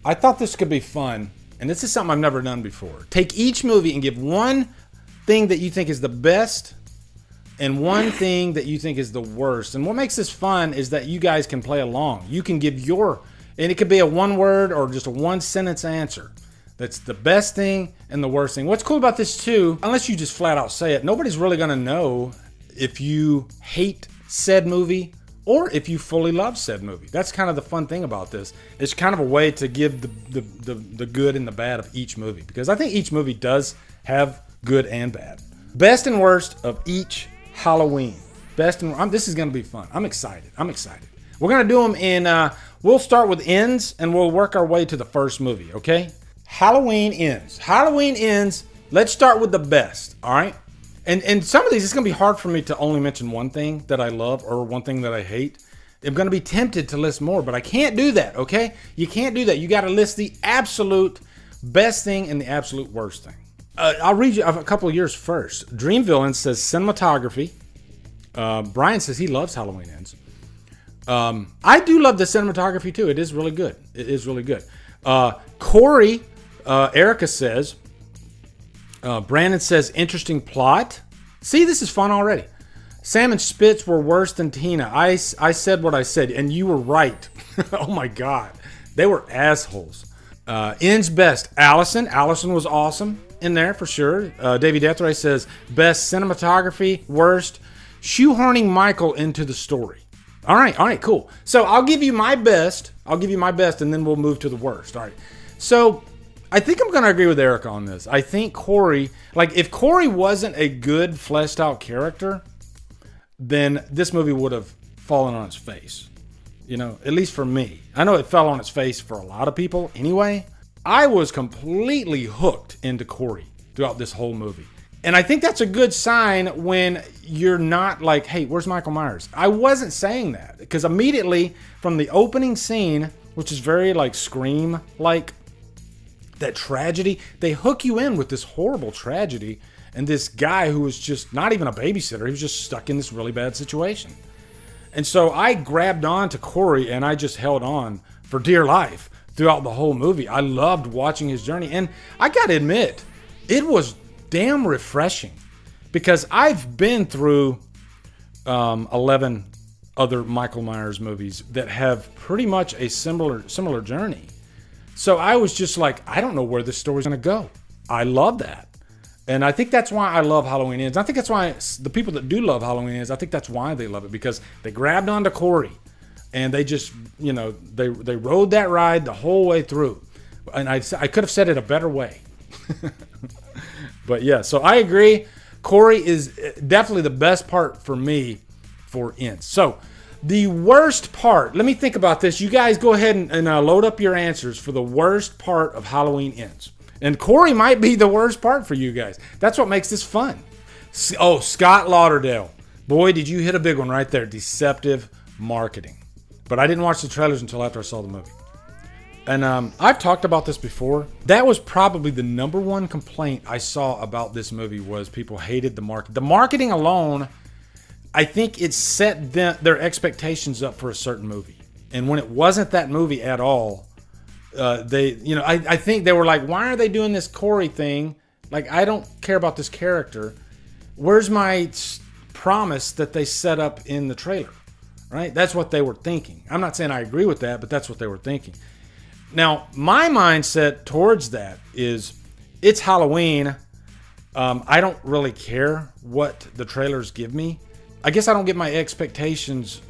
I thought this could be fun, and this is something I've never done before. Take each movie and give one thing that you think is the best and one thing that you think is the worst. And what makes this fun is that you guys can play along. You can give your, and it could be a one word or just a one sentence answer. That's the best thing and the worst thing. What's cool about this too, unless you just flat out say it, nobody's really gonna know if you hate said movie or if you fully love said movie. That's kind of the fun thing about this. It's kind of a way to give the good and the bad of each movie, because I think each movie does have good and bad. Best and worst of each Halloween. Best and this is gonna be fun. I'm excited. We're gonna do them in. We'll start with ends and we'll work our way to the first movie. Okay. Halloween ends. Let's start with the best. All right. And some of these, it's going to be hard for me to only mention one thing that I love or one thing that I hate. I'm going to be tempted to list more, but I can't do that, okay? You can't do that. You got to list the absolute best thing and the absolute worst thing. I'll read you a couple of yours first. Dream Villain says cinematography. Brian says he loves Halloween Ends. I do love the cinematography too. It is really good. Corey, Erica says, Brandon says, interesting plot. See, this is fun already. Sam and Spitz were worse than Tina. I said what I said, and you were right. Oh my God. They were assholes. Ends best. Allison was awesome in there for sure. Davey Deathray says, best cinematography, worst, shoehorning Michael into the story. All right, cool. So I'll give you my best, and then we'll move to the worst. All right. So I think I'm going to agree with Erica on this. I think Corey, like if Corey wasn't a good fleshed out character, then this movie would have fallen on its face. You know, at least for me. I know it fell on its face for a lot of people anyway. I was completely hooked into Corey throughout this whole movie. And I think that's a good sign when you're not like, hey, where's Michael Myers? I wasn't saying that because immediately from the opening scene, which is very like Scream-like, that tragedy, they hook you in with this horrible tragedy and this guy who was just not even a babysitter. He was just stuck in this really bad situation. And so I grabbed on to Corey and I just held on for dear life throughout the whole movie. I loved watching his journey. And I got to admit, it was damn refreshing because I've been through 11 other Michael Myers movies that have pretty much a similar journey. So I was just like, I don't know where this story's going to go. I love that. And I think that's why I love Halloween Ends. I think that's why the people that do love Halloween Ends, I think that's why they love it, because they grabbed onto Corey and they just, you know, they rode that ride the whole way through. And I could have said it a better way. But yeah, so I agree. Corey is definitely the best part for me for Ends. So the worst part, let me think about this. You guys go ahead and load up your answers for the worst part of Halloween Ends. And Corey might be the worst part for you guys. That's what makes this fun. Oh, Scott Lauderdale. Boy, did you hit a big one right there. Deceptive marketing. But I didn't watch the trailers until after I saw the movie. And I've talked about this before. That was probably the number one complaint I saw about this movie was people hated the market. The marketing alone, I think it set their expectations up for a certain movie. And when it wasn't that movie at all, I think they were like, why are they doing this Corey thing? Like, I don't care about this character. Where's my promise that they set up in the trailer? Right? That's what they were thinking. I'm not saying I agree with that, but that's what they were thinking. Now, my mindset towards that is it's Halloween. I don't really care what the trailers give me. I guess I don't get my expectations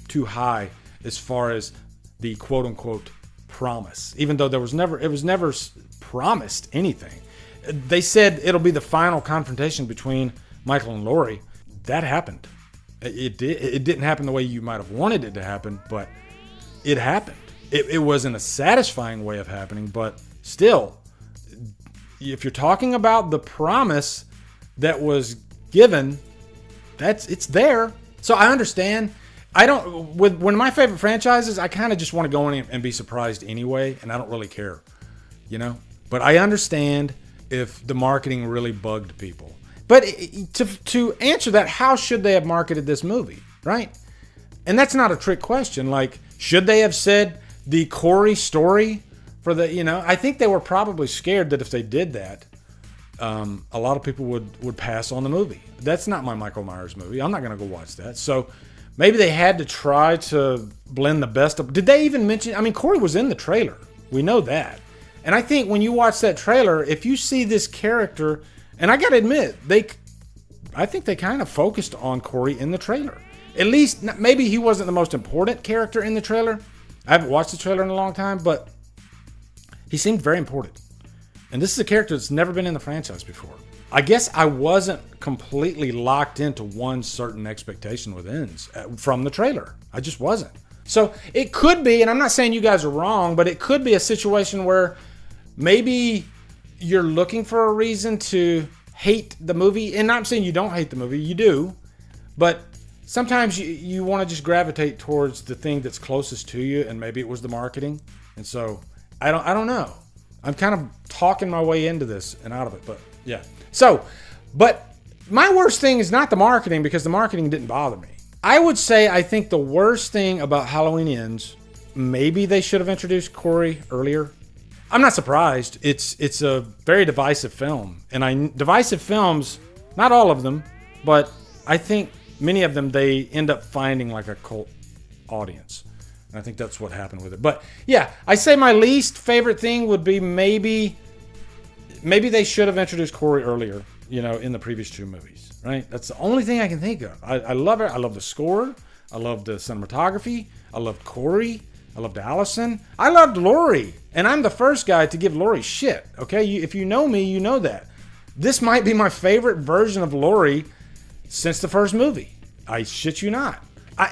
too high as far as the quote unquote promise, even though it was never promised anything. They said it'll be the final confrontation between Michael and Laurie. That happened. It didn't happen the way you might have wanted it to happen, but it happened. It wasn't a satisfying way of happening, but still, if you're talking about the promise that was given, it's there. So I understand. With one of my favorite franchises, I kind of just want to go in and be surprised anyway, and I don't really care, you know? But I understand if the marketing really bugged people. But to answer that, how should they have marketed this movie, right? And that's not a trick question. Like, should they have said the Corey story for the, I think they were probably scared that if they did that, a lot of people would pass on the movie. That's not my Michael Myers movie. I'm not going to go watch that. So maybe they had to try to blend the best of. Did they even mention? I mean, Corey was in the trailer. We know that. And I think when you watch that trailer, if you see this character, and I got to admit, I think they kind of focused on Corey in the trailer. At least, maybe he wasn't the most important character in the trailer. I haven't watched the trailer in a long time, but he seemed very important. And this is a character that's never been in the franchise before. I guess I wasn't completely locked into one certain expectation with ends from the trailer. I just wasn't. So it could be, and I'm not saying you guys are wrong, but it could be a situation where maybe you're looking for a reason to hate the movie. And I'm saying you don't hate the movie, you do. But sometimes you want to just gravitate towards the thing that's closest to you, and maybe it was the marketing. And so I don't know. I'm kind of talking my way into this and out of it, but yeah. So, but my worst thing is not the marketing, because the marketing didn't bother me. I would say I think the worst thing about Halloween Ends, maybe they should have introduced Corey earlier. I'm not surprised. It's a very divisive film, and divisive films, not all of them, but I think many of them, they end up finding like a cult audience. And I think that's what happened with it. But yeah, I say my least favorite thing would be maybe they should have introduced Corey earlier, in the previous two movies, right? That's the only thing I can think of. I love it. I love the score. I love the cinematography. I loved Corey. I loved Allison. I loved Laurie. And I'm the first guy to give Laurie shit, okay? If you know me, you know that. This might be my favorite version of Laurie since the first movie. I shit you not.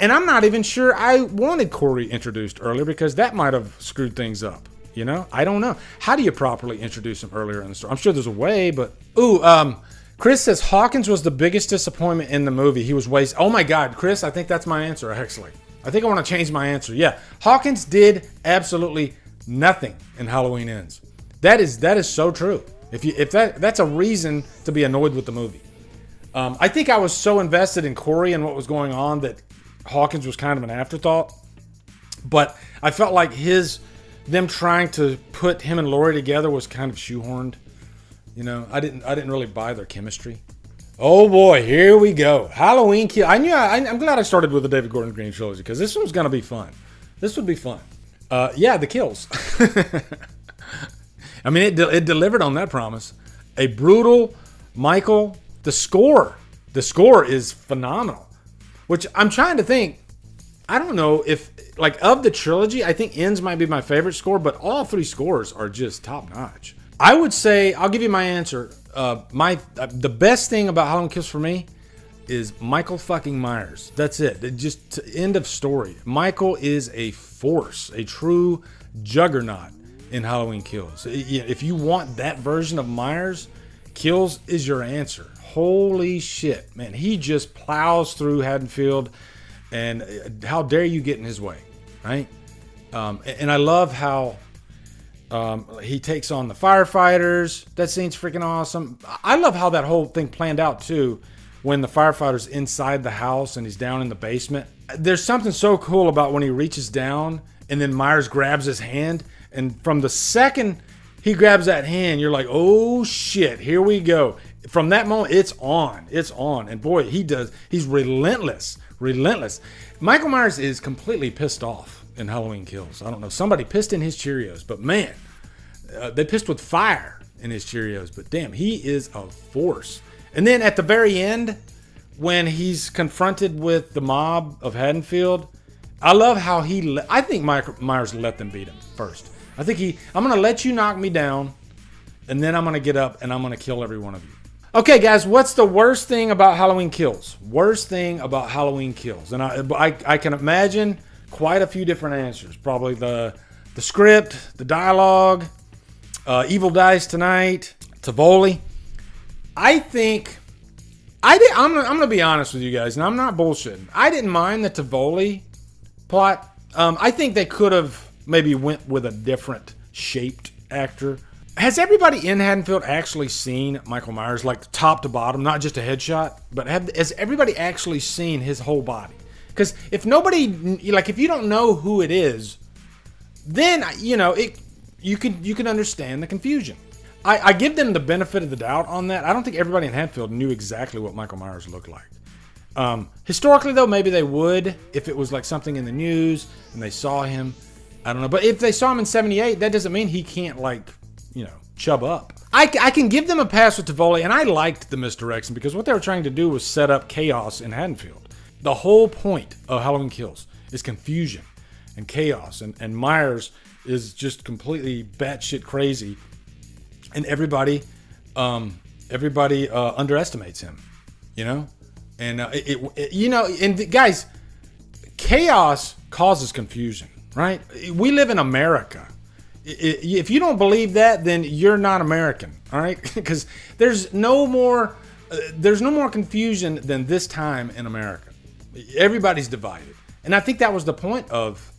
And I'm not even sure I wanted Corey introduced earlier, because that might have screwed things up. I don't know. How do you properly introduce him earlier in the story? I'm sure there's a way, but... Chris says Hawkins was the biggest disappointment in the movie. He was wasted. Oh my God, Chris, I think that's my answer, actually. I think I want to change my answer. Yeah, Hawkins did absolutely nothing in Halloween Ends. That is so true. If that's a reason to be annoyed with the movie. I think I was so invested in Corey and what was going on that Hawkins was kind of an afterthought. But I felt like them trying to put him and Laurie together was kind of shoehorned. I didn't really buy their chemistry. Oh boy, here we go. Halloween Kill. I'm glad I started with the David Gordon Green trilogy, because this one's gonna be fun. This would be fun. Yeah, the kills. I mean, it delivered on that promise. A brutal Michael. The score is phenomenal. Which I'm trying to think. I don't know if, like, of the trilogy, I think Ends might be my favorite score, but all three scores are just top notch. I would say, I'll give you my answer. The best thing about Halloween Kills for me is Michael fucking Myers. That's it. Just end of story. Michael is a force, a true juggernaut in Halloween Kills. If you want that version of Myers, Kills is your answer. Holy shit, man. He just plows through Haddonfield, and how dare you get in his way, right? And I love how he takes on the firefighters. That scene's freaking awesome. I love how that whole thing planned out too, when the firefighter's inside the house and he's down in the basement. There's something so cool about when he reaches down and then Myers grabs his hand, and from the second he grabs that hand, you're like, oh shit, here we go. From that moment, it's on. And boy, he's relentless. Michael Myers is completely pissed off in Halloween Kills. I don't know. Somebody pissed in his Cheerios, but man, they pissed with fire in his Cheerios. But damn, he is a force. And then at the very end, when he's confronted with the mob of Haddonfield, I love how I think Michael Myers let them beat him first. I think I'm going to let you knock me down, and then I'm going to get up and I'm going to kill every one of you. Okay, guys, what's the worst thing about Halloween Kills? Worst thing about Halloween Kills. And I can imagine quite a few different answers. Probably the script, the dialogue, Evil Dies Tonight, Tivoli. I think I'm going to be honest with you guys, and I'm not bullshitting. I didn't mind the Tivoli plot. I think they could have maybe went with a different shaped actor. Has everybody in Haddonfield actually seen Michael Myers, like top to bottom, not just a headshot, but has everybody actually seen his whole body? Because if nobody, like, if you don't know who it is, then, you can understand the confusion. I give them the benefit of the doubt on that. I don't think everybody in Haddonfield knew exactly what Michael Myers looked like. Historically, though, maybe they would if it was like something in the news and they saw him. I don't know. But if they saw him in 78, that doesn't mean he can't, like, chub up. I can give them a pass with Tivoli, and I liked the misdirection because what they were trying to do was set up chaos in Haddonfield. The whole point of Halloween Kills is confusion and chaos, and Myers is just completely batshit crazy, and everybody underestimates him, and and guys, chaos causes confusion, right? We live in America. If you don't believe that, then you're not American, all right? Because there's no more confusion than this time in America. Everybody's divided, and I think that was the point of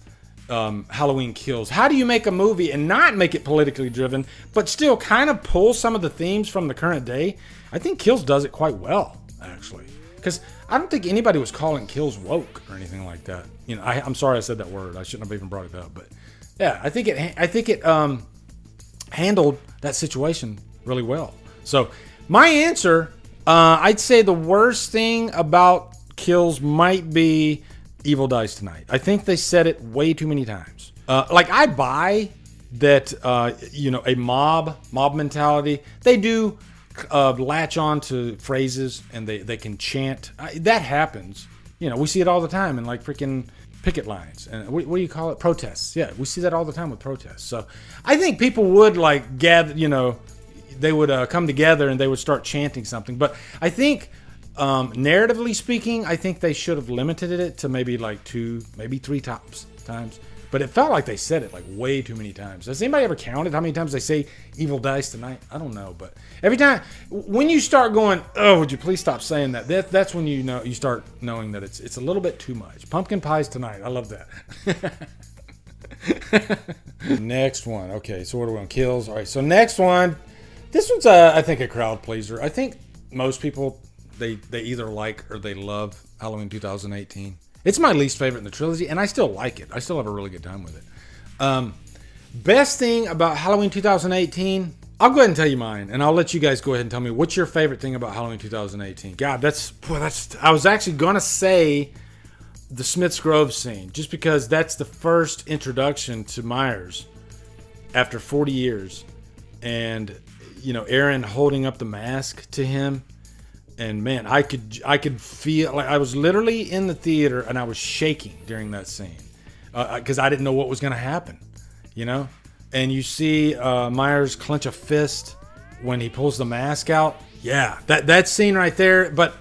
Halloween Kills. How do you make a movie and not make it politically driven, but still kind of pull some of the themes from the current day? I think Kills does it quite well, actually, because I don't think anybody was calling Kills woke or anything like that. I'm sorry I said that word. I shouldn't have even brought it up, but. Yeah, I think it handled that situation really well. So my answer, I'd say the worst thing about Kills might be Evil Dies Tonight. I think they said it way too many times. I buy that, a mob mentality. They do latch on to phrases and they can chant. That happens. We see it all the time in like freaking picket lines and what do you call it? Protests. Yeah, we see that all the time with protests. So I think people would like gather, they would come together and they would start chanting something. But I think narratively speaking, I think they should have limited it to maybe like 2, maybe 3 times. But it felt like they said it like way too many times. Has anybody ever counted how many times they say Evil Dies Tonight? I don't know, but every time when you start going, oh, would you please stop saying that? That's when you start knowing that it's a little bit too much. Pumpkin Pies Tonight. I love that. Next one. Okay, so what are we on? Kills. All right, so next one. This one's I think a crowd pleaser. I think most people they either like or they love Halloween 2018. It's my least favorite in the trilogy, and I still like it. I still have a really good time with it. Best thing about Halloween 2018, I'll go ahead and tell you mine, and I'll let you guys go ahead and tell me what's your favorite thing about Halloween 2018. God, that's. I was actually gonna say the Smith's Grove scene, just because that's the first introduction to Myers after 40 years, and Aaron holding up the mask to him. And man, I could feel like I was literally in the theater and I was shaking during that scene because I didn't know what was going to happen, And you see Myers clench a fist when he pulls the mask out. Yeah, that scene right there. But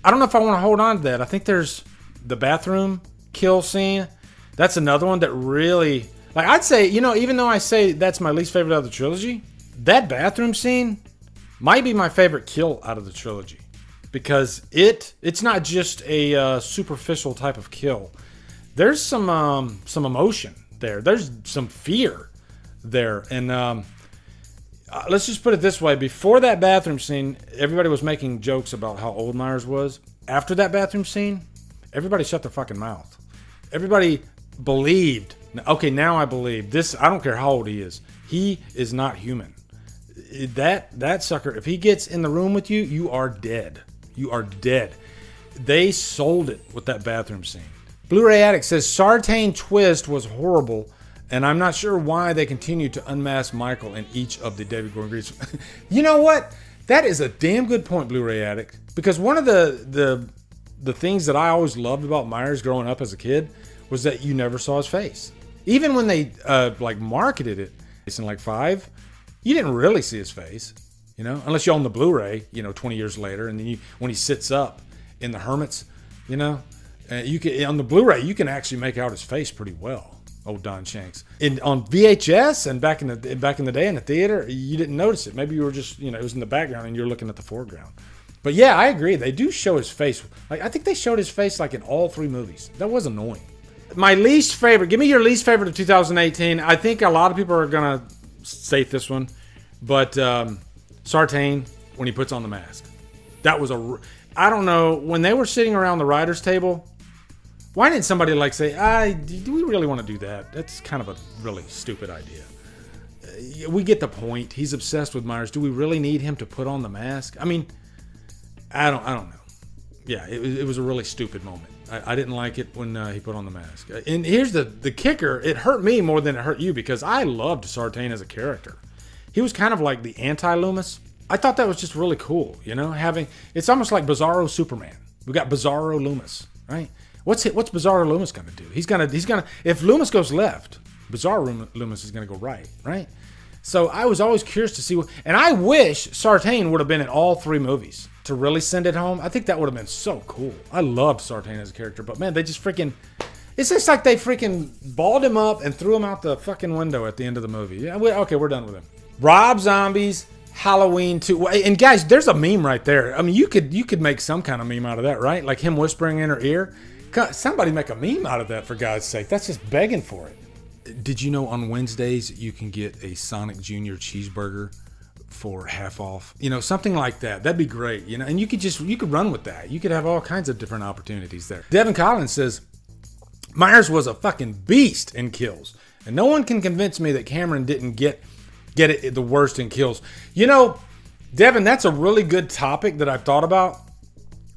I don't know if I want to hold on to that. I think there's the bathroom kill scene. That's another one that really, like, I'd say, even though I say that's my least favorite of the trilogy, that bathroom scene might be my favorite kill out of the trilogy. Because it's not just a superficial type of kill. There's some emotion there. There's some fear there. And let's just put it this way. Before that bathroom scene, everybody was making jokes about how old Myers was. After that bathroom scene, everybody shut their fucking mouth. Everybody believed. Okay, now I believe. This, I don't care how old he is. He is not human. That sucker, if he gets in the room with you, you are dead. You are dead. They sold it with that bathroom scene. Blu-ray Addict says Sartain Twist was horrible, and I'm not sure why they continue to unmask Michael in each of the David Gordon Green. You know what? That is a damn good point, Blu-ray Addict. Because one of the things that I always loved about Myers growing up as a kid was that you never saw his face. Even when they marketed it in like 5, you didn't really see his face. Unless you own the Blu-ray, 20 years later, and then when he sits up in the Hermits, you can on the Blu-ray you can actually make out his face pretty well. Old Don Shanks. On VHS and back in the day in the theater, you didn't notice it. Maybe you were just it was in the background and you're looking at the foreground. But yeah, I agree. They do show his face. Like I think they showed his face like in all 3 movies. That was annoying. My least favorite. Give me your least favorite of 2018. I think a lot of people are gonna state this one, but. Sartain, when he puts on the mask. That was I don't know, when they were sitting around the writer's table, why didn't somebody say, do we really want to do that? That's kind of a really stupid idea. we get the point. He's obsessed with Myers. Do we really need him to put on the mask? I mean, I don't know. Yeah, it was a really stupid moment. I didn't like it when he put on the mask. And here's the kicker. It hurt me more than it hurt you because I loved Sartain as a character. He was kind of like the anti-Loomis. I thought that was just really cool, you know, it's almost like Bizarro Superman. We got Bizarro Loomis, right? What's Bizarro Loomis gonna do? He's gonna if Loomis goes left, Bizarro Loomis is gonna go right? So I was always curious to see and I wish Sartain would have been in all 3 movies to really send it home. I think that would have been so cool. I loved Sartain as a character, but man, they just it's just like they freaking balled him up and threw him out the fucking window at the end of the movie. Yeah, okay, we're done with him. Rob Zombie's Halloween 2. And guys, there's a meme right there. I mean, you could make some kind of meme out of that, right? Like him whispering in her ear. Somebody make a meme out of that, for God's sake. That's just begging for it. Did you know on Wednesdays you can get a Sonic Junior cheeseburger for half off? You know, something like that. That'd be great, you know? And you could run with that. You could have all kinds of different opportunities there. Devin Collins says, Myers was a fucking beast in kills. And no one can convince me that Cameron didn't get it the worst in kills. You know, Devin, that's a really good topic that I've thought about.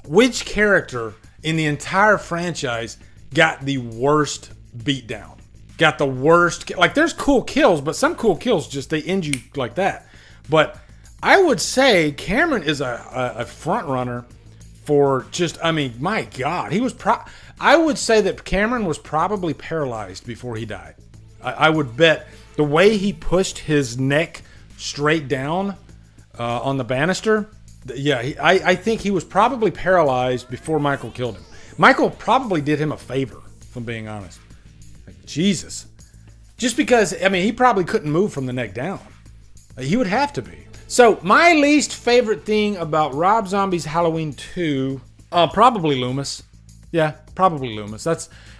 Which character in the entire franchise got the worst beatdown? Got the worst... Like, there's cool kills, but some cool kills just, they end you like that. But I would say Cameron is a front runner for just... I mean, my God. He was... I would say that Cameron was probably paralyzed before he died. I would bet... The way he pushed his neck straight down on the banister, yeah, I think he was probably paralyzed before Michael killed him. Michael probably did him a favor, if I'm being honest. Like, Jesus. Just because, I mean, he probably couldn't move from the neck down. He would have to be. So, my least favorite thing about Rob Zombie's Halloween 2, probably Loomis. Yeah, probably Loomis.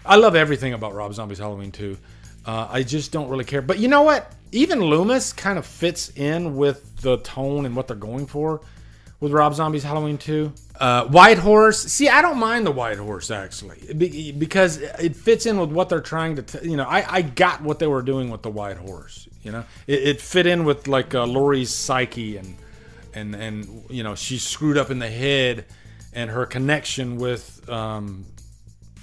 I love everything about Rob Zombie's Halloween 2. I just don't really care. But you know what? Even Loomis kind of fits in with the tone and what they're going for with Rob Zombie's Halloween 2. White Horse. See, I don't mind the White Horse, actually. Because it fits in with what they're trying to... you know, I got what they were doing with the White Horse. You know? It fit in with, like, Laurie's psyche. And you know, she's screwed up in the head. And her connection with...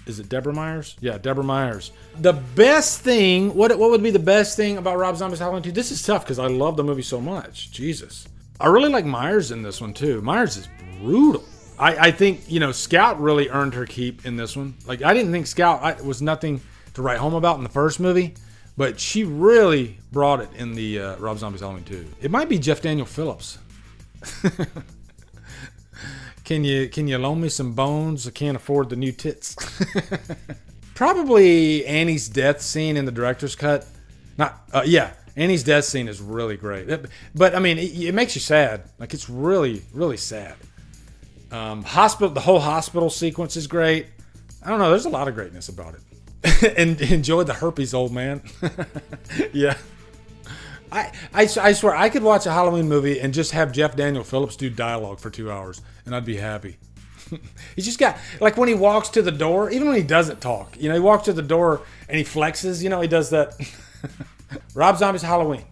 is it Deborah Myers? Yeah, Deborah Myers. The best thing, what would be the best thing about Rob Zombie's Halloween 2? This is tough because I love the movie so much. Jesus. I really like Myers in this one too. Myers is brutal. I think, you know, Scout really earned her keep in this one. Like, I didn't think Scout was nothing to write home about in the first movie, but she really brought it in the Rob Zombie's Halloween 2. It might be Jeff Daniel Phillips. Can you loan me some bones? I can't afford the new tits. Probably Annie's death scene in the director's cut. Annie's death scene is really great. But I mean, it makes you sad. Like, it's really, really sad. The whole hospital sequence is great. I don't know. There's a lot of greatness about it. And enjoy the herpes, old man. Yeah. I swear, I could watch a Halloween movie and just have Jeff Daniel Phillips do dialogue for 2 hours, and I'd be happy. He's just got, like, when he walks to the door, even when he doesn't talk, you know, he walks to the door and he flexes, you know, he does that. Rob Zombie's Halloween.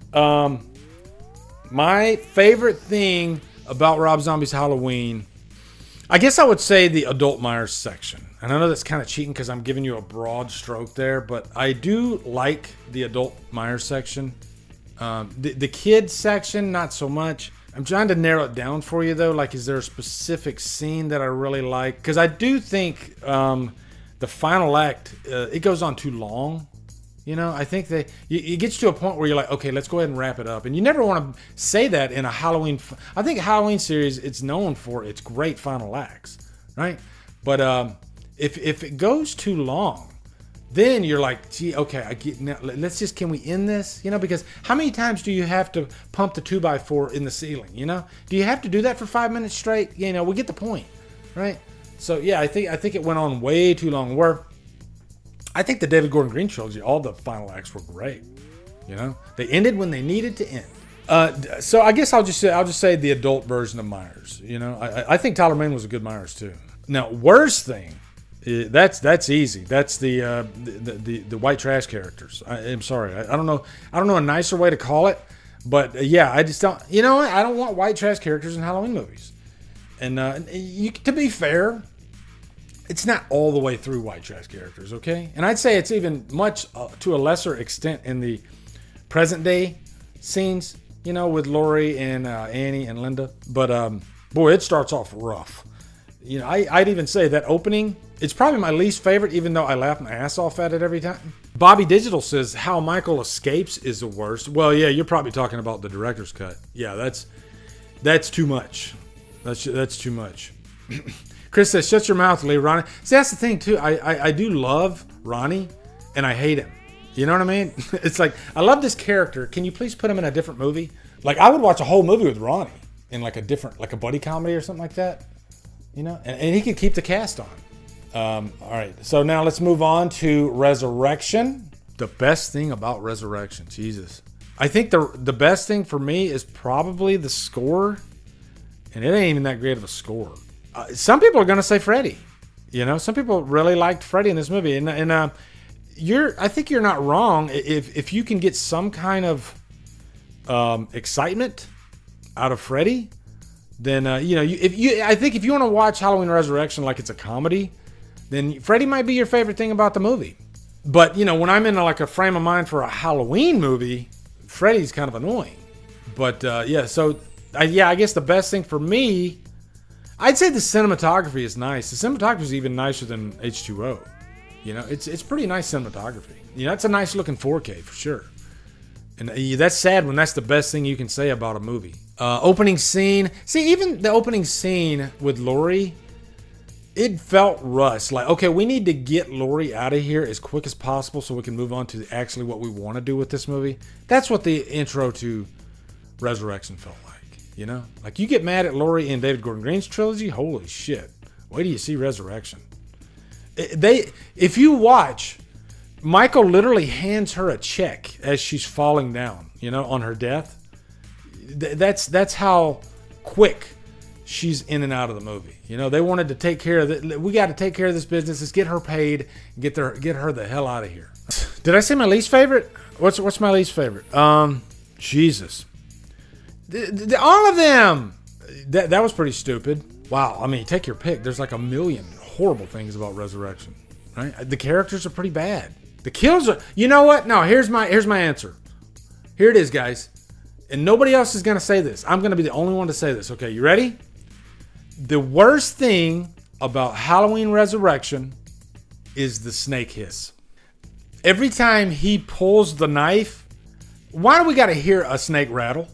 My favorite thing about Rob Zombie's Halloween, I guess I would say the adult Myers section. And I know that's kind of cheating because I'm giving you a broad stroke there, but I do like the adult Myers section. The kids section, not so much. I'm trying to narrow it down for you, though. Like, is there a specific scene that I really like? Because I do think the final act, it goes on too long. You know, I think it gets to a point where you're like, okay, let's go ahead and wrap it up. And you never want to say that in a Halloween. I think Halloween series, it's known for its great final acts, right? But if it goes too long, then you're like, gee, okay, I get now. Can we end this? You know, because how many times do you have to pump the 2x4 in the ceiling? You know, do you have to do that for 5 minutes straight? You know, we get the point, right? So yeah, I think it went on way too long. Where I think the David Gordon Green trilogy, all the final acts were great. You know, they ended when they needed to end. So I guess I'll just say the adult version of Myers. You know, I think Tyler Mane was a good Myers too. Now, worst thing That's easy. That's the white trash characters. I'm sorry. I don't know. I don't know a nicer way to call it. But yeah, I just don't. You know what? I don't want white trash characters in Halloween movies. And to be fair, it's not all the way through white trash characters, okay? And I'd say it's even much to a lesser extent in the present day scenes, you know, with Lori and Annie and Linda. But boy, it starts off rough. You know, I'd even say that opening, it's probably my least favorite, even though I laugh my ass off at it every time. Bobby Digital says how Michael escapes is the worst. Well, yeah, you're probably talking about the director's cut. Yeah, that's too much. That's too much. Chris says, shut your mouth, Lee, Ronnie. See, that's the thing, too. I do love Ronnie, and I hate him. You know what I mean? It's like, I love this character. Can you please put him in a different movie? Like, I would watch a whole movie with Ronnie in like a different, like a buddy comedy or something like that. You know? And he could keep the cast on. All right. So now let's move on to Resurrection. The best thing about Resurrection. Jesus. I think the best thing for me is probably the score. And it ain't even that great of a score. Some people are going to say Freddy. You know, some people really liked Freddy in this movie. And I think you're not wrong. If you can get some kind of excitement out of Freddy, then, you know, I think if you want to watch Halloween Resurrection like it's a comedy, then Freddy might be your favorite thing about the movie. But, you know, when I'm in like a frame of mind for a Halloween movie, Freddy's kind of annoying. But, yeah, so, I guess the best thing for me, I'd say the cinematography is nice. The cinematography is even nicer than H2O. You know, it's pretty nice cinematography. You know, it's a nice looking 4K for sure. And that's sad when that's the best thing you can say about a movie. Opening scene. See, even the opening scene with Lori, it felt rushed. Like, okay, we need to get Lori out of here as quick as possible so we can move on to actually what we want to do with this movie. That's what the intro to Resurrection felt like. You know, like you get mad at Lori in David Gordon Green's trilogy. Holy shit! Wait till you see Resurrection. If you watch, Michael literally hands her a check as she's falling down. You know, on her death. That's how quick she's in and out of the movie. You know, they wanted to take care of it. We got to take care of this business. Let's get her paid. Get her the hell out of here. Did I say my least favorite? What's my least favorite? Jesus. All of them. That was pretty stupid. Wow. I mean, take your pick. There's like a million horrible things about Resurrection. Right? The characters are pretty bad. The kills are. You know what? No. Here's my answer. Here it is, guys. And nobody else is gonna say this. I'm gonna be the only one to say this. Okay, you ready? The worst thing about Halloween Resurrection is the snake hiss. Every time he pulls the knife, why do we gotta hear a snake rattle?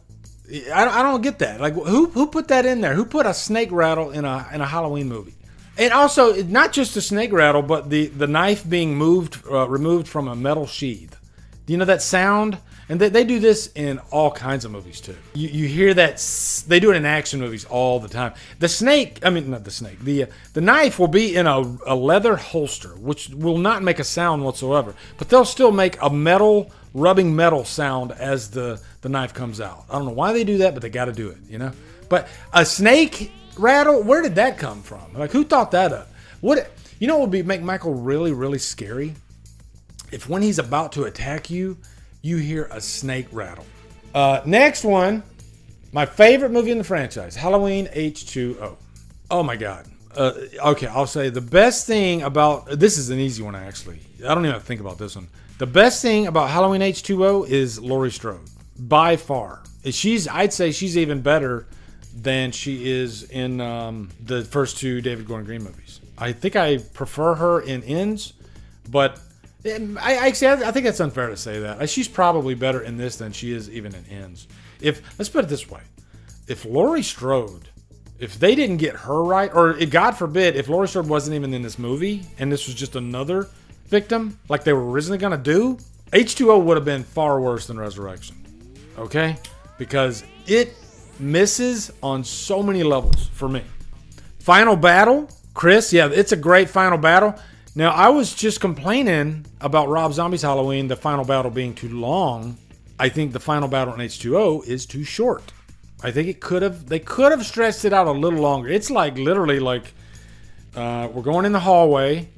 I don't get that. Like, who put that in there? Who put a snake rattle in a Halloween movie? And also, not just the snake rattle, but the knife being removed from a metal sheath. Do you know that sound? And they do this in all kinds of movies too. You hear that, they do it in action movies all the time. The knife will be in a leather holster, which will not make a sound whatsoever. But they'll still make a rubbing metal sound as the knife comes out. I don't know why they do that, but they got to do it, you know? But a snake rattle, where did that come from? Like, who thought that up? What would make Michael really, really scary? If when he's about to attack you, you hear a snake rattle. Next one, my favorite movie in the franchise, Halloween H2O. Oh my God. Okay, I'll say the best thing about, this is an easy one actually. I don't even have to think about this one. The best thing about Halloween H2O is Laurie Strode, by far. I'd say she's even better than she is in the first two David Gordon Green movies. I think I prefer her in Ends, but I think that's unfair to say that. She's probably better in this than she is even in Ends. Let's put it this way. If Laurie Strode, if they didn't get her right, or God forbid, if Laurie Strode wasn't even in this movie, and this was just another victim, like they were originally going to do, H2O would have been far worse than Resurrection. Okay? Because it misses on so many levels for me. Final battle, Chris, yeah, it's a great final battle. Now, I was just complaining about Rob Zombie's Halloween, the final battle being too long. I think the final battle in H2O is too short. I think they could have stretched it out a little longer. It's like literally like we're going in the hallway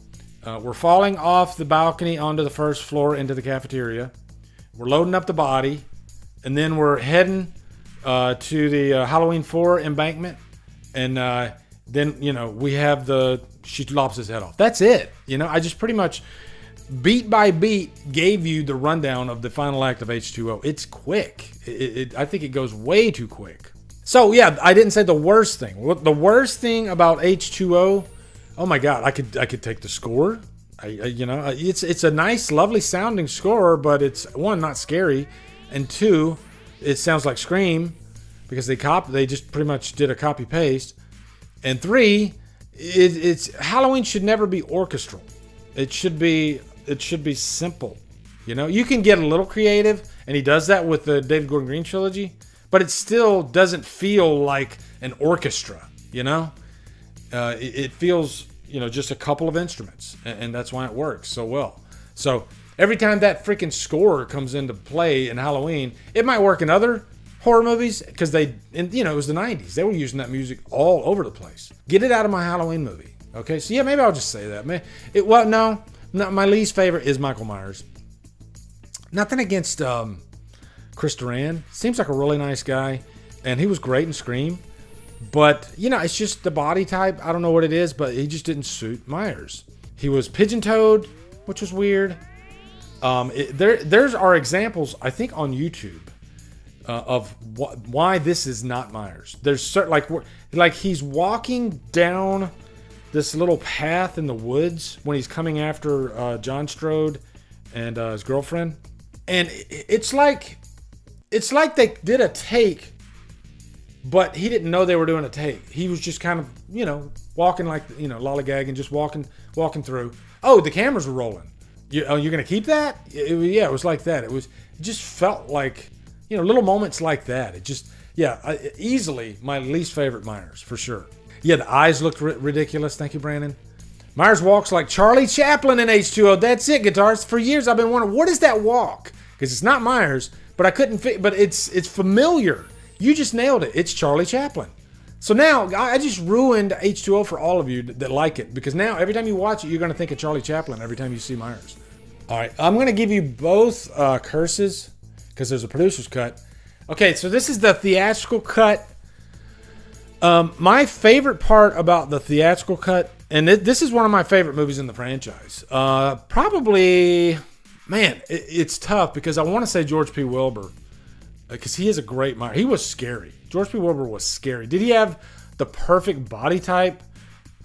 We're falling off the balcony onto the first floor into the cafeteria. We're loading up the body, and then we're heading to the Halloween 4 embankment, and then we have she lops his head off. That's it. I just pretty much beat by beat gave you the rundown of the final act of H2O. It's quick. I think it goes way too quick. So yeah, I didn't say the worst thing. The worst thing about H2O, oh my God, I could take the score. It's a nice, lovely sounding score, but it's one, not scary, and two, it sounds like Scream because they just pretty much did a copy paste, and three, it's Halloween should never be orchestral. It should be simple. You can get a little creative, and he does that with the David Gordon Green trilogy, but it still doesn't feel like an orchestra. It feels just a couple of instruments, and that's why it works so well. So every time that freaking score comes into play in Halloween, it might work in other horror movies because it was the 90s. They were using that music all over the place. Get it out of my Halloween movie. Okay, so yeah, maybe I'll just say that. No, my least favorite is Michael Myers. Nothing against Chris Duran. Seems like a really nice guy, and he was great in Scream. But, it's just the body type. I don't know what it is, but he just didn't suit Myers. He was pigeon-toed, which was weird. There's are examples, I think, on YouTube of why this is not Myers. There's certain, like he's walking down this little path in the woods when he's coming after John Strode and his girlfriend. And it's like they did a take, but he didn't know they were doing a take. He was just kind of, walking like, lollygagging, just walking through. Oh, the cameras were rolling. You're going to keep that? It was like that. It just felt like, little moments like that. It just, easily my least favorite Myers, for sure. Yeah, the eyes looked ridiculous. Thank you, Brandon. Myers walks like Charlie Chaplin in H2O. That's it, guitars. For years I've been wondering, what is that walk? Because it's not Myers, but I couldn't fit. But it's familiar. You just nailed it. It's Charlie Chaplin. So now I just ruined H2O for all of you that like it, because now every time you watch it, you're going to think of Charlie Chaplin every time you see Myers. All right, I'm going to give you both curses because there's a producer's cut. Okay, so this is the theatrical cut. My favorite part about the theatrical cut, and this is one of my favorite movies in the franchise. Probably, man, it's tough because I want to say George P. Wilbur, because he is a great Myers. He was scary. George P. Wilbur was scary. Did he have the perfect body type?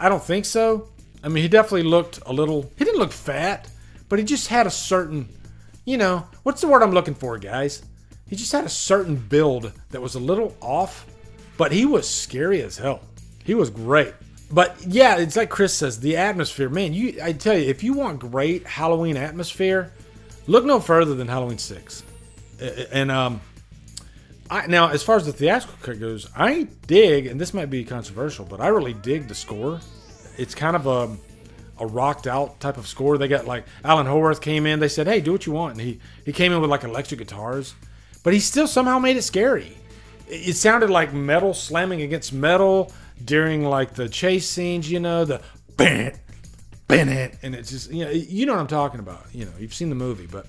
I don't think so. I mean, he definitely looked he didn't look fat, but he just had a certain, what's the word I'm looking for, guys? He just had a certain build that was a little off, but he was scary as hell. He was great. But yeah, it's like Chris says, the atmosphere. Man, I tell you, if you want great Halloween atmosphere, look no further than Halloween 6. And now, as far as the theatrical cut goes, I dig, and this might be controversial, but I really dig the score. It's kind of a rocked out type of score. They got like Alan Howarth came in. They said, "Hey, do what you want," and he came in with like electric guitars, but he still somehow made it scary. It sounded like metal slamming against metal during like the chase scenes. The bam, bam, and it's just you know what I'm talking about. You've seen the movie, but.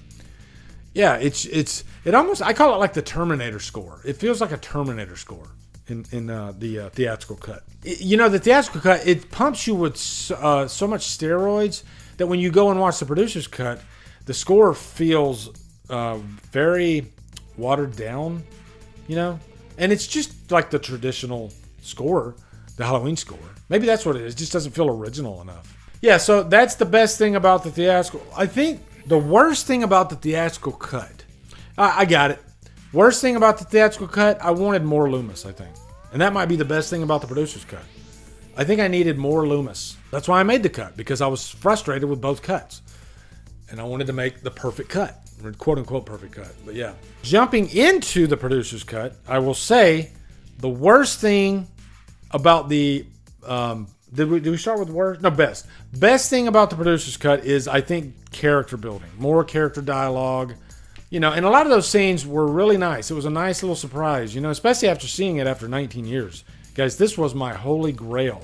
Yeah, it almost, I call it like the Terminator score. It feels like a Terminator score in the theatrical cut. The theatrical cut, it pumps you with so much steroids that when you go and watch the producer's cut, the score feels very watered down, and it's just like the traditional score, the Halloween score. Maybe that's what it is. It just doesn't feel original enough. Yeah, so that's the best thing about the theatrical. I think the worst thing about the theatrical cut, I got it. Worst thing about the theatrical cut, I wanted more Loomis, I think. And that might be the best thing about the producer's cut. I think I needed more Loomis. That's why I made the cut, because I was frustrated with both cuts. And I wanted to make the perfect cut, or quote unquote perfect cut. But yeah. Jumping into the producer's cut, I will say the worst thing about the Did we start with worst? No, best. Best thing about the producer's cut is, I think, character building. More character dialogue. And a lot of those scenes were really nice. It was a nice little surprise, especially after seeing it after 19 years. Guys, this was my holy grail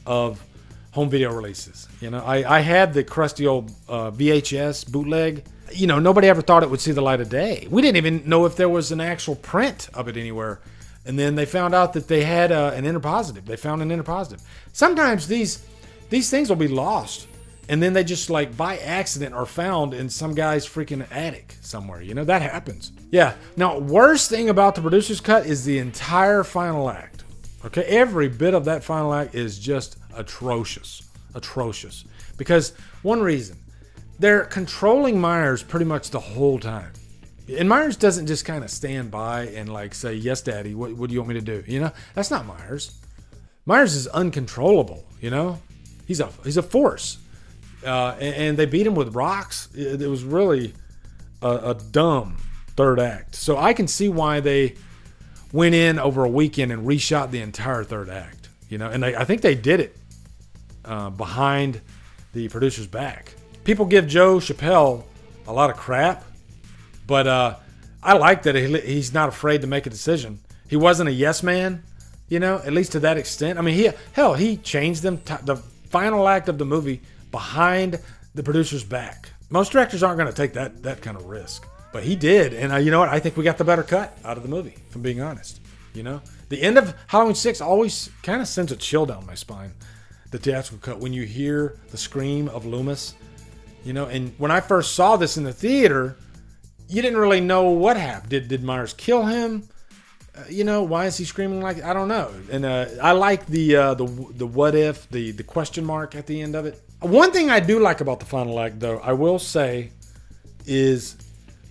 of home video releases. You know, I had the crusty old VHS bootleg. You know, nobody ever thought it would see the light of day. We didn't even know if there was an actual print of it anywhere. And then they found out that they had an interpositive. They found an interpositive. Sometimes these things will be lost, and then they just like by accident are found in some guy's freaking attic somewhere. You know, that happens. Yeah. Now, worst thing about the producer's cut is the entire final act. Okay, every bit of that final act is just atrocious. Because one reason, they're controlling Myers pretty much the whole time. And Myers doesn't just kind of stand by and like say, yes, daddy, what do you want me to do? You know, that's not Myers. Myers is uncontrollable, you know? He's a force. And they beat him with rocks. It was really a dumb third act. So I can see why they went in over a weekend and reshot the entire third act, you know? And I think they did it behind the producer's back. People give Joe Chappelle a lot of crap, but I like that he's not afraid to make a decision. He wasn't a yes man, you know, at least to that extent. I mean, he changed the final act of the movie behind the producer's back. Most directors aren't going to take that kind of risk, but he did. And you know what? I think we got the better cut out of the movie, if I'm being honest. You know, the end of Halloween 6 always kind of sends a chill down my spine. The theatrical cut, when you hear the scream of Loomis, you know, and when I first saw this in the theater, you didn't really know what happened. Did Myers kill him? You know, why is he screaming like? I don't know. And I like the what if, the question mark at the end of it. One thing I do like about the final act, though, I will say, is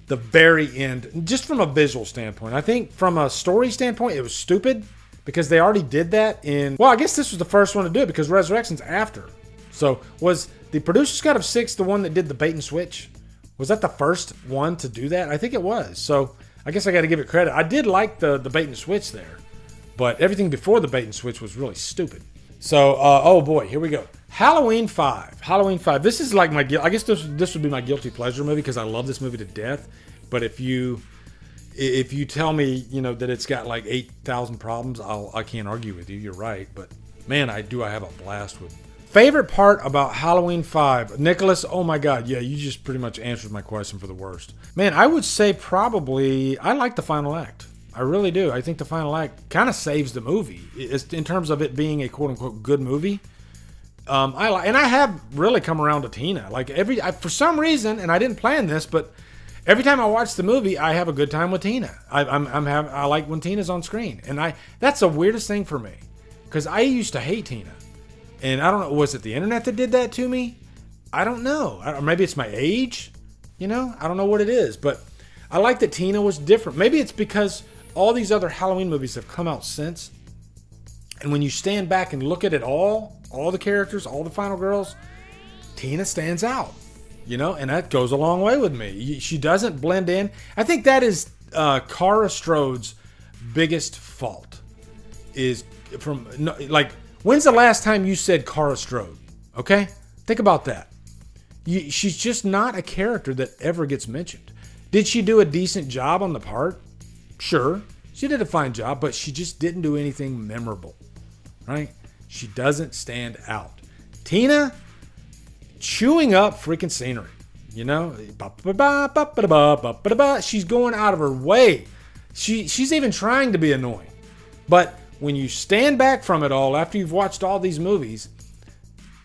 the very end. Just from a visual standpoint, I think from a story standpoint, it was stupid because they already did that in. Well, I guess this was the first one to do it because Resurrection's after. So was the producer's cut of 6 the one that did the bait and switch? Was that the first one to do that? I think it was. So I guess I got to give it credit. I did like the bait and switch there, but everything before the bait and switch was really stupid. So, oh boy, here we go. Halloween 5. Halloween 5. This is like my, I guess this would be my guilty pleasure movie because I love this movie to death. But if you tell me, you know, that it's got like 8,000 problems, I can't argue with you. You're right. But man, I have a blast with it. Favorite part about Halloween 5. Nicholas, oh my God. Yeah, you just pretty much answered my question for the worst. Man, I would say probably, I like the final act. I really do. I think the final act kind of saves the movie. It's, in terms of it being a quote unquote good movie. I have really come around to Tina. Like for some reason, and I didn't plan this, but every time I watch the movie, I have a good time with Tina. I like when Tina's on screen. And that's the weirdest thing for me. Because I used to hate Tina. And I don't know, was it the internet that did that to me? I don't know. Maybe it's my age. You know, I don't know what it is. But I like that Tina was different. Maybe it's because all these other Halloween movies have come out since. And when you stand back and look at it all the characters, all the final girls, Tina stands out. You know, and that goes a long way with me. She doesn't blend in. I think that is Cara Strode's biggest fault. Is from, like, when's the last time you said Cara Strode? Okay? Think about that. She's just not a character that ever gets mentioned. Did she do a decent job on the part? Sure. She did a fine job, but she just didn't do anything memorable. Right? She doesn't stand out. Tina, chewing up freaking scenery. You know? She's going out of her way. She's even trying to be annoying. But when you stand back from it all, after you've watched all these movies,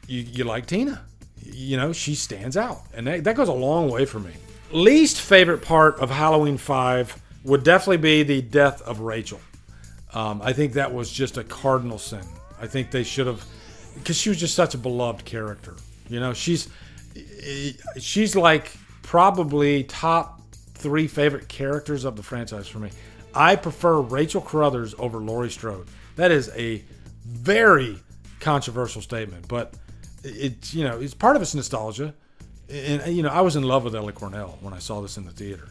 you like Tina. You know, she stands out. And that goes a long way for me. Least favorite part of Halloween 5 would definitely be the death of Rachel. I think that was just a cardinal sin. I think they should have, because she was just such a beloved character. You know, she's like probably top 3 favorite characters of the franchise for me. I prefer Rachel Carruthers over Laurie Strode. That is a very controversial statement, but it's, you know, it's part of its nostalgia. And you know, I was in love with Ellie Cornell when I saw this in the theater.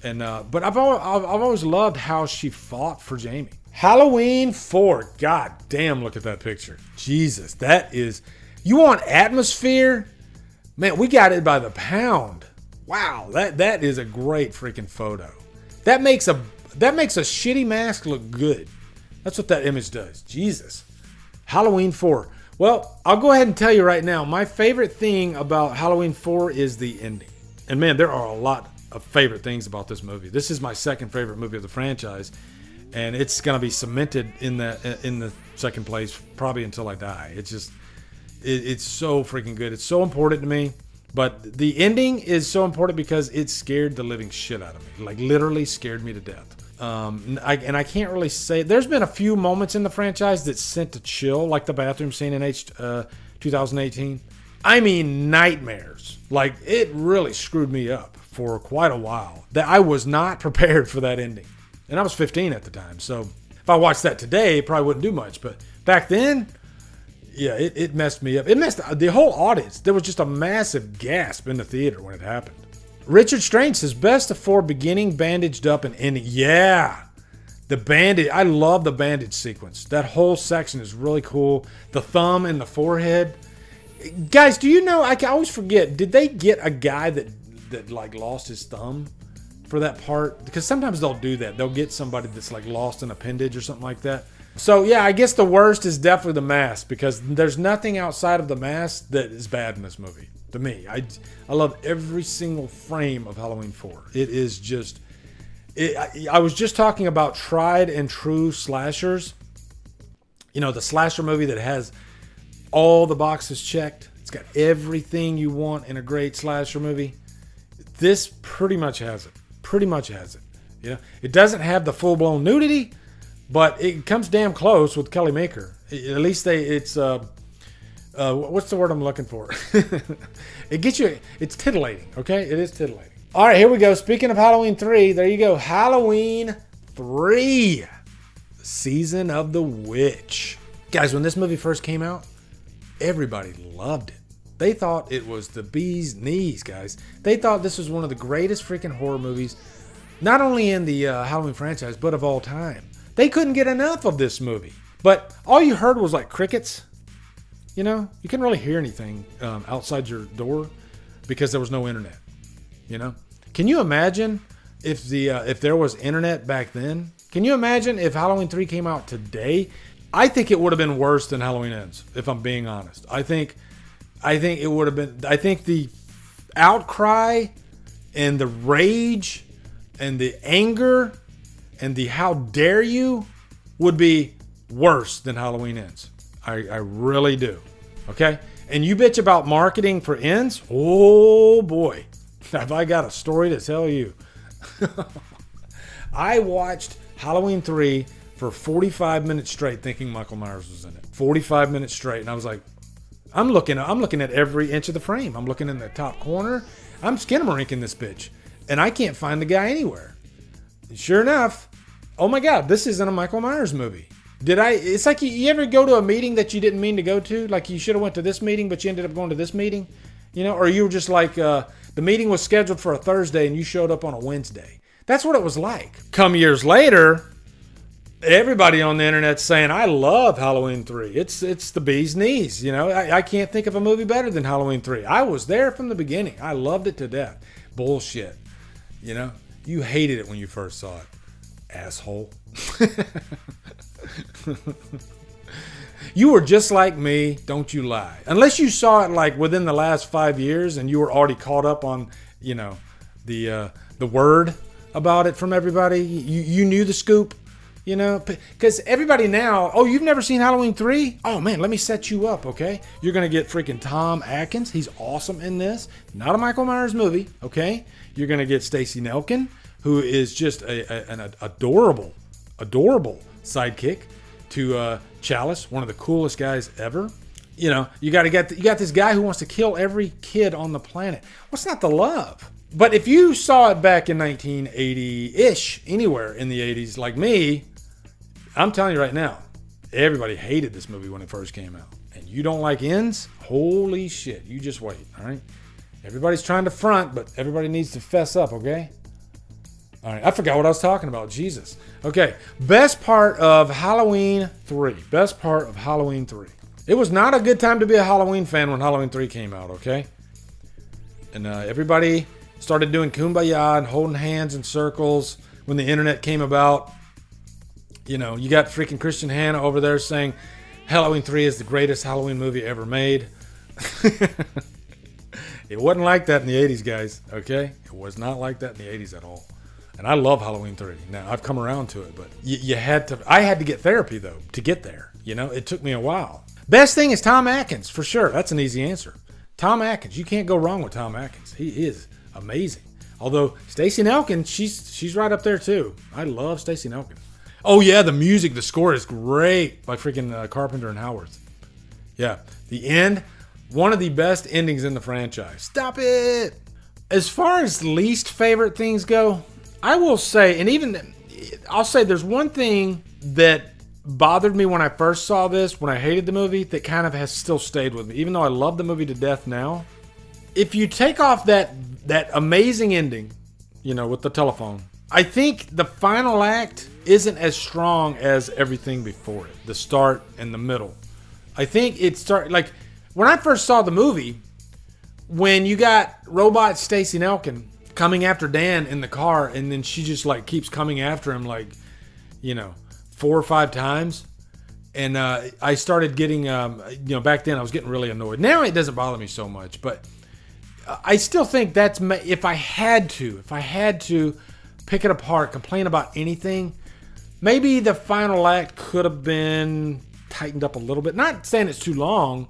And but I've always loved how she fought for Jamie. Halloween 4. God damn, look at that picture. Jesus, that is, you want atmosphere? Man, we got it by the pound. Wow, that is a great freaking photo. That makes a shitty mask look good. That's what that image does. Jesus. Halloween 4. Well, I'll go ahead and tell you right now, my favorite thing about Halloween 4 is the ending. And man, there are a lot of favorite things about this movie. This is my second favorite movie of the franchise, and it's going to be cemented in the second place probably until I die. It's just, it's so freaking good. It's so important to me. But the ending is so important because it scared the living shit out of me. Like, literally scared me to death. I can't really say. There's been a few moments in the franchise that sent a chill, like the bathroom scene in 2018. I mean, nightmares. Like, it really screwed me up for quite a while. That I was not prepared for that ending. And I was 15 at the time. So if I watched that today, it probably wouldn't do much. But back then, yeah, it messed me up. It messed the whole audience. There was just a massive gasp in the theater when it happened. Richard Strange says, best of 4 beginning, bandaged up, and ending. Yeah. The bandage. I love the bandage sequence. That whole section is really cool. The thumb and the forehead. Guys, do you know, I always forget, did they get a guy that like lost his thumb for that part? Because sometimes they'll do that. They'll get somebody that's like lost an appendage or something like that. So yeah, I guess the worst is definitely the mask, because there's nothing outside of the mask that is bad in this movie. To me, I love every single frame of Halloween 4. It is just, I was just talking about tried and true slashers. You know, the slasher movie that has all the boxes checked. It's got everything you want in a great slasher movie. This pretty much has it. Pretty much has it. You know, it doesn't have the full-blown nudity, but it comes damn close with Kelly Maker. At least it's what's the word I'm looking for? It gets you, it's titillating, okay? It is titillating. All right, here we go. Speaking of Halloween 3, there you go. Halloween 3, Season of the Witch. Guys, when this movie first came out, everybody loved it. They thought it was the bee's knees, guys. They thought this was one of the greatest freaking horror movies, not only in the Halloween franchise, but of all time. They couldn't get enough of this movie. But all you heard was like crickets. You know, you couldn't really hear anything outside your door because there was no internet. You know, can you imagine if there was internet back then? Can you imagine if Halloween 3 came out today? I think it would have been worse than Halloween Ends, if I'm being honest. I think it would have been. I think the outcry and the rage and the anger and the how dare you would be worse than Halloween Ends. I really do. Okay? And you bitch about marketing for Ends? Oh boy. Have I got a story to tell you. I watched Halloween 3 for 45 minutes straight thinking Michael Myers was in it. 45 minutes straight. And I was like, I'm looking at every inch of the frame. I'm looking in the top corner. I'm skinnamarink this bitch. And I can't find the guy anywhere. Sure enough, oh my God, this isn't a Michael Myers movie. It's like you ever go to a meeting that you didn't mean to go to? Like you should have went to this meeting, but you ended up going to this meeting? You know, or you were just like, the meeting was scheduled for a Thursday and you showed up on a Wednesday. That's what it was like. Come years later, everybody on the internet's saying, I love Halloween 3. It's the bee's knees. You know, I can't think of a movie better than Halloween 3. I was there from the beginning. I loved it to death. Bullshit. You know, you hated it when you first saw it. Asshole. You were just like me, don't you lie. Unless you saw it like within the last 5 years and you were already caught up on, you know, the word about it from everybody. You knew the scoop, you know, because everybody now, oh, you've never seen Halloween 3? Oh man, let me set you up, okay? You're going to get freaking Tom Atkins. He's awesome in this. Not a Michael Myers movie, okay? You're going to get Stacey Nelkin, who is just an adorable sidekick to Chalice, one of the coolest guys ever. You know, you got this guy who wants to kill every kid on the planet. What's not to love? But if you saw it back in 1980-ish, anywhere in the 80s, like me, I'm telling you right now, everybody hated this movie when it first came out. And you don't like Ends? Holy shit, you just wait, all right? Everybody's trying to front, but everybody needs to fess up, okay? All right, I forgot what I was talking about. Jesus. Okay, best part of Halloween 3. Best part of Halloween 3. It was not a good time to be a Halloween fan when Halloween 3 came out, okay? And everybody started doing kumbaya and holding hands in circles when the internet came about. You know, you got freaking Christian Hannah over there saying, Halloween 3 is the greatest Halloween movie ever made. It wasn't like that in the 80s, guys, okay? It was not like that in the 80s at all. And I love Halloween 3. Now, I've come around to it, but I had to get therapy, though, to get there. You know, it took me a while. Best thing is Tom Atkins, for sure. That's an easy answer. Tom Atkins. You can't go wrong with Tom Atkins. He is amazing. Although, Stacey Nelkin, she's right up there, too. I love Stacey Nelkin. Oh, yeah, the music, the score is great by freaking Carpenter and Howarth. Yeah, the end, one of the best endings in the franchise. Stop it! As far as least favorite things go, I will say, and even, I'll say there's one thing that bothered me when I first saw this, when I hated the movie, that kind of has still stayed with me, even though I love the movie to death now. If you take off that amazing ending, you know, with the telephone, I think the final act isn't as strong as everything before it, the start and the middle. I think like, when I first saw the movie, when you got robot Stacey Nelkin coming after Dan in the car, and then she just like keeps coming after him, like, you know, 4 or 5 times. And I started getting, back then I was getting really annoyed. Now it doesn't bother me so much, but I still think that's, if I had to pick it apart, complain about anything, maybe the final act could have been tightened up a little bit. Not saying it's too long.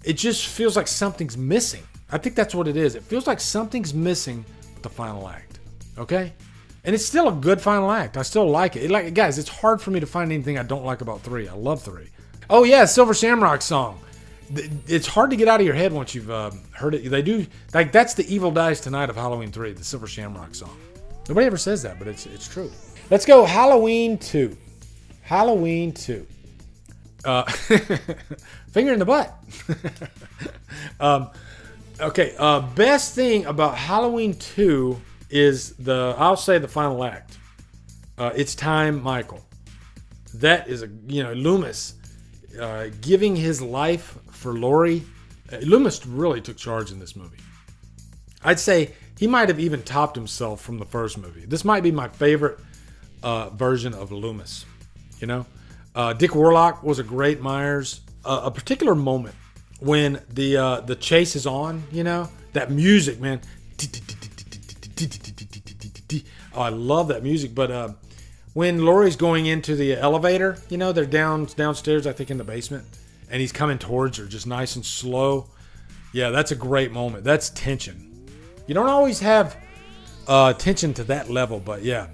It just feels like something's missing. I think that's what it is. It feels like something's missing with the final act. Okay? And it's still a good final act. I still like it. Guys, it's hard for me to find anything I don't like about 3. I love 3. Oh yeah, Silver Shamrock song. It's hard to get out of your head once you've heard it. They do, like, that's the Evil Dies Tonight of Halloween 3, the Silver Shamrock song. Nobody ever says that, but it's true. Let's go Halloween 2. Halloween 2. Finger in the butt. Okay, best thing about Halloween 2 is I'll say the final act. It's Time, Michael. That is Loomis giving his life for Laurie. Loomis really took charge in this movie. I'd say he might have even topped himself from the first movie. This might be my favorite version of Loomis. You know, Dick Warlock was a great Myers. A particular moment when the chase is on, you know, that music, man. Oh, I love that music. But when Laurie's going into the elevator, you know, they're downstairs, I think in the basement, and he's coming towards her just nice and slow. Yeah, that's a great moment. That's tension. You don't always have tension to that level, but yeah.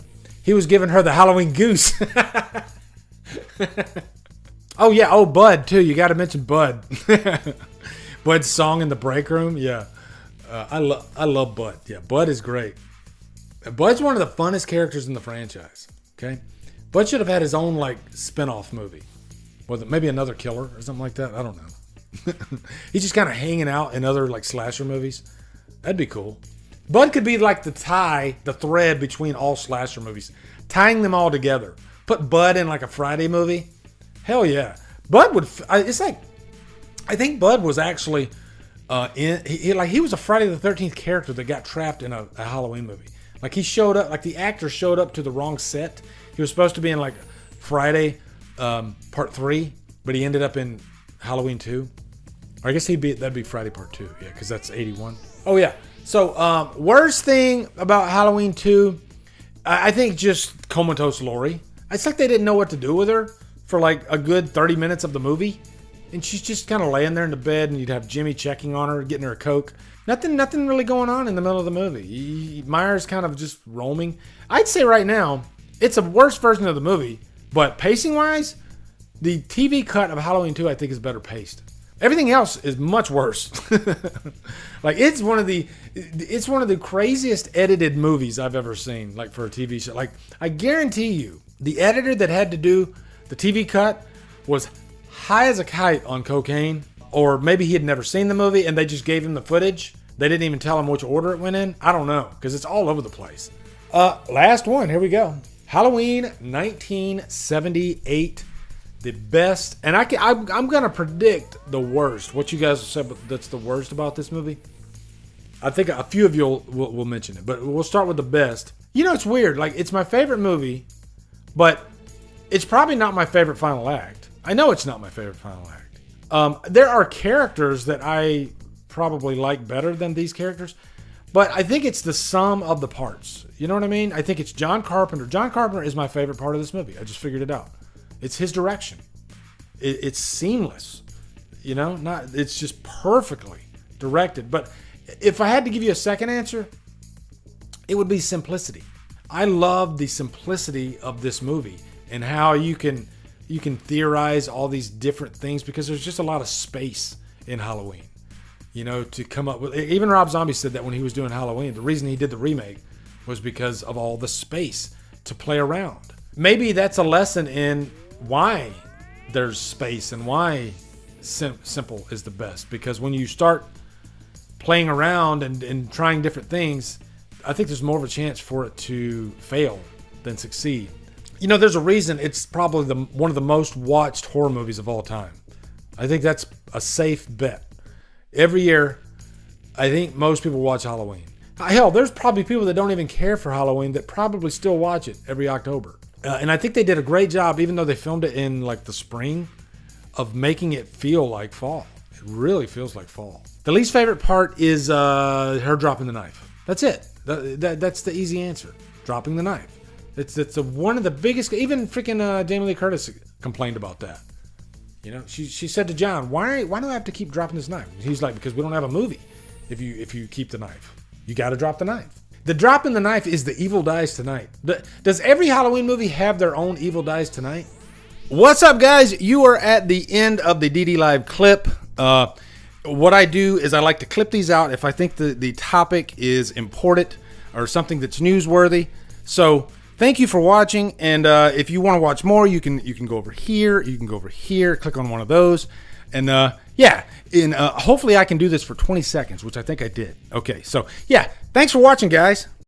He was giving her the Halloween goose. Oh, yeah. Oh, Bud, too. You got to mention Bud. Bud's song in the break room. Yeah. I love Bud. Yeah, Bud is great. Bud's one of the funnest characters in the franchise. Okay? Bud should have had his own, like, spin-off movie. Was it maybe Another Killer or something like that? I don't know. He's just kind of hanging out in other, like, slasher movies. That'd be cool. Bud could be like the thread between all slasher movies. Tying them all together. Put Bud in like a Friday movie. Hell yeah. Bud would, it's like, I think Bud was actually he was a Friday the 13th character that got trapped in a Halloween movie. Like he showed up, like the actor showed up to the wrong set. He was supposed to be in like Friday part 3, but he ended up in Halloween 2. Or I guess that'd be Friday part 2. Yeah, because that's 81. Oh yeah. So worst thing about Halloween 2, I think just comatose Laurie. It's like they didn't know what to do with her for like a good 30 minutes of the movie. And she's just kind of laying there in the bed, and you'd have Jimmy checking on her, getting her a Coke. Nothing really going on in the middle of the movie. Myers kind of just roaming. I'd say right now, it's a worse version of the movie, but pacing-wise, the TV cut of Halloween 2, I think, is better paced. Everything else is much worse. Like it's one of the craziest edited movies I've ever seen, like for a TV show. Like I guarantee you, the editor that had to do the TV cut was high as a kite on cocaine, or maybe he had never seen the movie and they just gave him the footage. They didn't even tell him which order it went in. I don't know, because it's all over the place. Last one, here we go. Halloween 1978. The best, and I'm going to predict the worst. What you guys said that's the worst about this movie? I think a few of you will mention it, but we'll start with the best. You know, it's weird. Like, it's my favorite movie, but it's probably not my favorite final act. I know it's not my favorite final act. There are characters that I probably like better than these characters, but I think it's the sum of the parts. You know what I mean? I think it's John Carpenter. John Carpenter is my favorite part of this movie. I just figured it out. It's his direction. It's seamless. You know, it's just perfectly directed. But if I had to give you a second answer, it would be simplicity. I love the simplicity of this movie and how you can theorize all these different things because there's just a lot of space in Halloween. You know, to come up with, even Rob Zombie said that when he was doing Halloween, the reason he did the remake was because of all the space to play around. Maybe that's a lesson in why there's space and why simple is the best. Because when you start playing around and trying different things, I think there's more of a chance for it to fail than succeed. You know, there's a reason it's probably one of the most watched horror movies of all time. I think that's a safe bet. Every year, I think most people watch Halloween. Hell, there's probably people that don't even care for Halloween that probably still watch it every October. And I think they did a great job, even though they filmed it in like the spring, of making it feel like fall. It really feels like fall. The least favorite part is her dropping the knife. That's it. That's the easy answer. Dropping the knife. It's one of the biggest. Even freaking Jamie Lee Curtis complained about that. You know, she said to John, why do I have to keep dropping this knife? He's like, because we don't have a movie. If you keep the knife, you got to drop the knife. The dropping the knife is the Evil Dies Tonight. Does every Halloween movie have their own Evil Dies Tonight? What's up, guys? You are at the end of the DD Live clip. What I do is I like to clip these out if I think the topic is important or something that's newsworthy. So thank you for watching, and if you want to watch more, you can go over here, you can go over here, click on one of those, and hopefully I can do this for 20 seconds, which I think I did. Okay, so yeah, thanks for watching, guys.